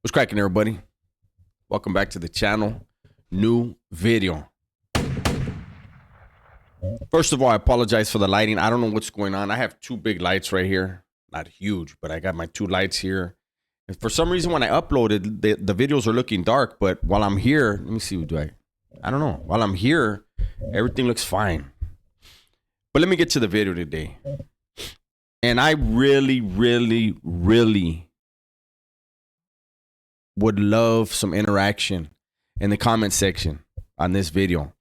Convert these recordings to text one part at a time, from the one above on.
What's cracking, everybody? Welcome back to the channel. New video. First of all, I apologize for the lighting. I don't know what's going on. I have two big lights right here. Not huge, but I got my two lights here. And for some reason, when I uploaded, the videos are looking dark. But while I'm here, let me see. I don't know. While I'm here, everything looks fine. But let me get to the video today. And I really would love some interaction in the comment section on this video.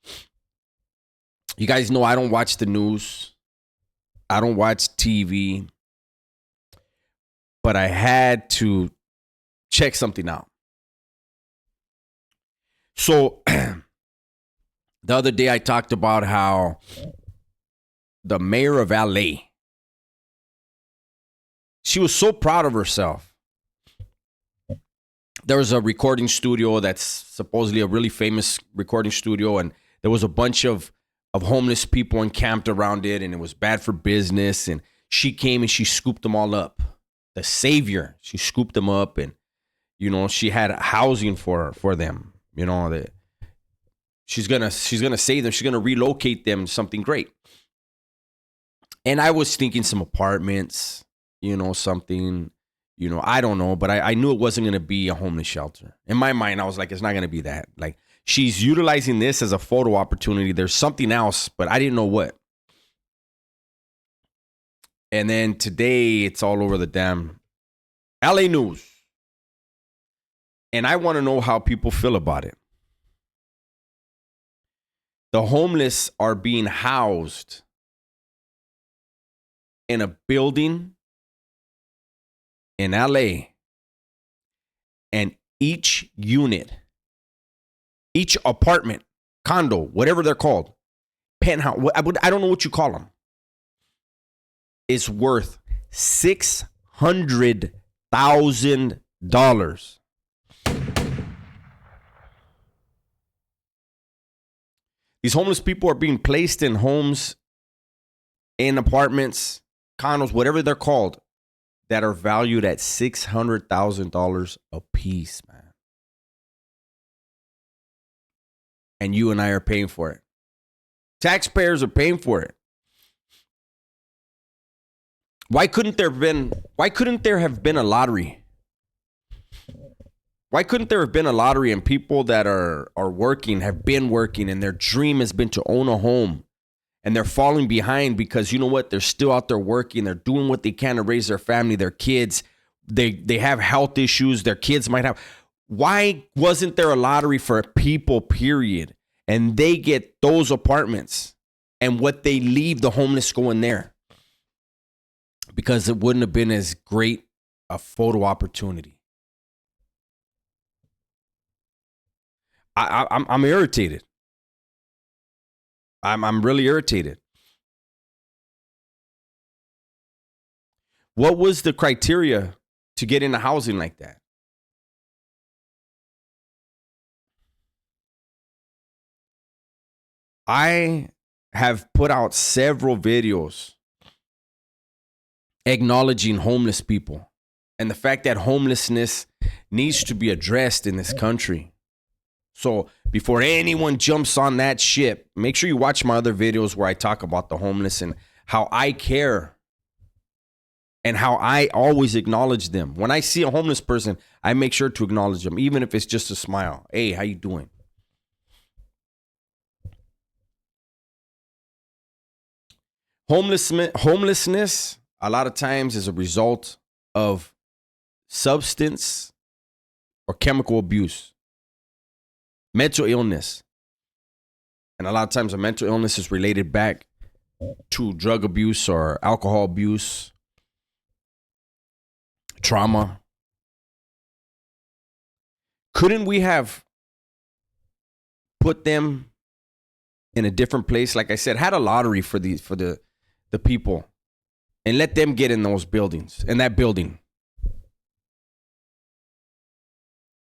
You guys know I don't watch the news. I don't watch TV. But I had to check something out. So the other day I talked about how the mayor of LA, she was so proud of herself. There was a recording studio that's supposedly a really famous recording studio, and there was a bunch of homeless people encamped around it, and it was bad for business. And she came and she scooped them all up. The savior, she scooped them up, and she had housing for them. She's gonna save them. She's gonna relocate them to something great. And I was thinking some apartments, something. I don't know, but I knew it wasn't going to be a homeless shelter. In my mind, I was like, it's not going to be that. Like, she's utilizing this as a photo opportunity. There's something else, but I didn't know what. And then today, it's all over the damn LA news. And I want to know how people feel about it. The homeless are being housed in a building in LA, and each unit, each apartment, condo, whatever they're called, penthouse, I don't know what you call them, is worth $600,000. These homeless people are being placed in homes, in apartments, condos, whatever they're called, that are valued at $600,000 a piece, man. And you and I are paying for it. Taxpayers are paying for it. Why couldn't there have been a lottery? Why couldn't there have been a lottery and people that are working, have been working, and their dream has been to own a home? And they're falling behind because you know what? They're still out there working. They're doing what they can to raise their family, their kids. They have health issues. Their kids might have. Why wasn't there a lottery for people, period? And they get those apartments. And what they leave the homeless going there. Because it wouldn't have been as great a photo opportunity. I'm irritated. I'm really irritated. What was the criteria to get into housing like that? I have put out several videos acknowledging homeless people and the fact that homelessness needs to be addressed in this country. So before anyone jumps on that ship, make sure you watch my other videos where I talk about the homeless and how I care and how I always acknowledge them. When I see a homeless person, I make sure to acknowledge them, even if it's just a smile. Hey, how you doing? Homelessness, a lot of times, is a result of substance or chemical abuse. Mental illness. And a lot of times a mental illness is related back to drug abuse or alcohol abuse, trauma. Couldn't we have put them in a different place? Like I said, had a lottery for the people and let them get in those buildings, in that building.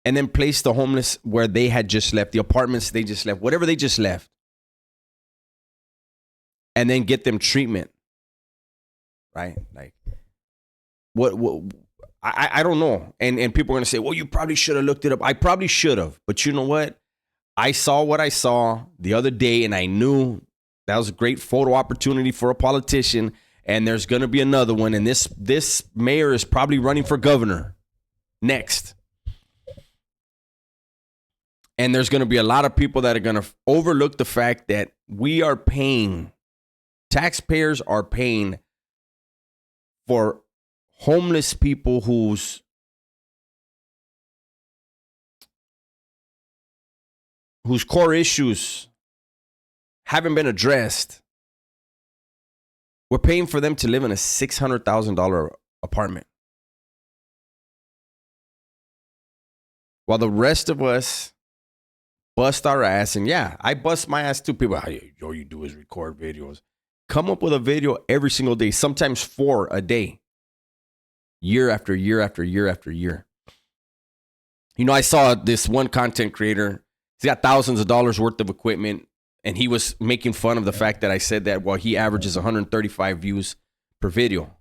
And then place the homeless where they had just left, the apartments they just left, whatever they just left. And then get them treatment, right? Like, what I don't know. And people are going to say, well, you probably should have looked it up. I probably should have. But you know what? I saw what I saw the other day, and I knew that was a great photo opportunity for a politician. And there's going to be another one. And this mayor is probably running for governor next. And there's going to be a lot of people that are going to overlook the fact that we are paying, taxpayers are paying for homeless people whose core issues haven't been addressed. We're paying for them to live in a $600,000 apartment, while the rest of us bust our ass. And yeah, I bust my ass too. People, all you do is record videos. Come up with a video every single day, sometimes 4 a day, year after year after year after year. You know, I saw this one content creator. He's got thousands of dollars worth of equipment, and he was making fun of the fact that I said that, well, he averages 135 views per video.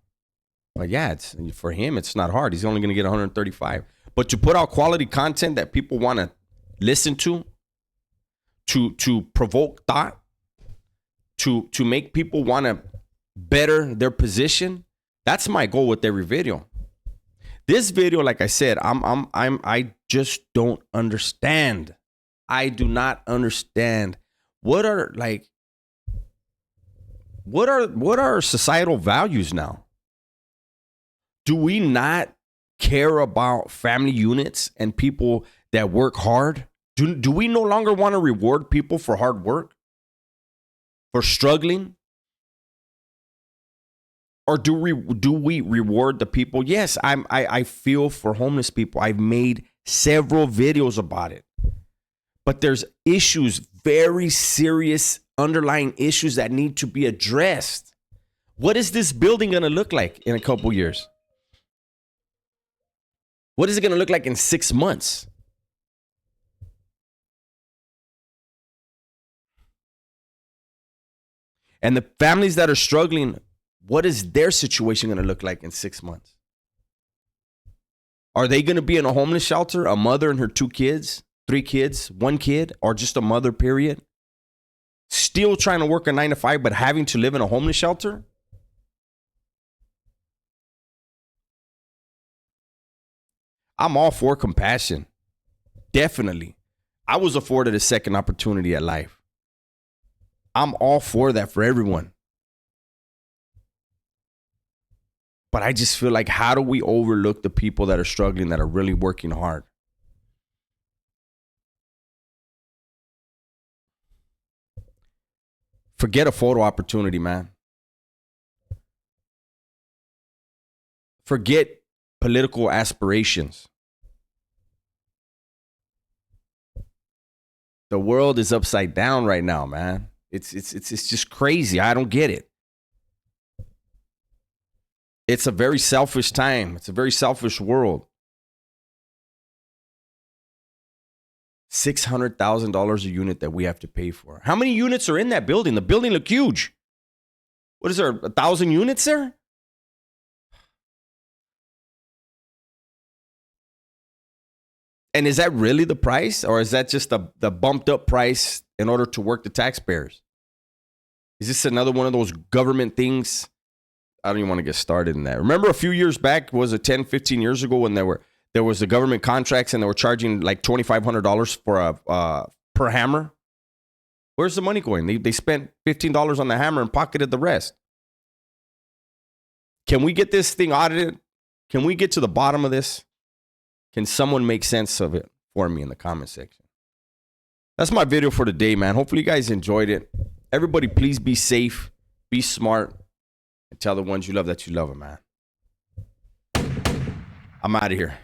Well, yeah, for him, it's not hard. He's only going to get 135. But to put out quality content that people want to listen to provoke thought, to make people want to better their position, that's my goal with every video. This video, like I said, I just don't understand. I do not understand what are societal values now? Do we not care about family units and people that work hard? Do we no longer want to reward people for hard work, for struggling? Or do we reward the people? Yes, I feel for homeless people. I've made several videos about it. But there's issues, very serious underlying issues that need to be addressed. What is this building going to look like in a couple years? What is it going to look like in 6 months? And the families that are struggling, what is their situation going to look like in 6 months? Are they going to be in a homeless shelter, a mother and her 2 kids, 3 kids, 1 kid, or just a mother, period? Still trying to work a 9 to 5, but having to live in a homeless shelter? I'm all for compassion. Definitely. I was afforded a second opportunity at life. I'm all for that for everyone. But I just feel like, how do we overlook the people that are struggling, that are really working hard? Forget a photo opportunity, man. Forget political aspirations. The world is upside down right now, man. It's just crazy. I don't get it. It's a very selfish time. It's a very selfish world. $600,000 a unit that we have to pay for. How many units are in that building? The building look huge. What is there, 1,000 units there? And is that really the price? Or is that just the bumped up price in order to work the taxpayers? Is this another one of those government things? I don't even want to get started in that. Remember a few years back, was it 10, 15 years ago, when there was the government contracts and they were charging like $2,500 for a per hammer? Where's the money going? They spent $15 on the hammer and pocketed the rest. Can we get this thing audited? Can we get to the bottom of this? Can someone make sense of it for me in the comment section? That's my video for today, man. Hopefully you guys enjoyed it. Everybody, please be safe, be smart, and tell the ones you love that you love them, man. I'm out of here.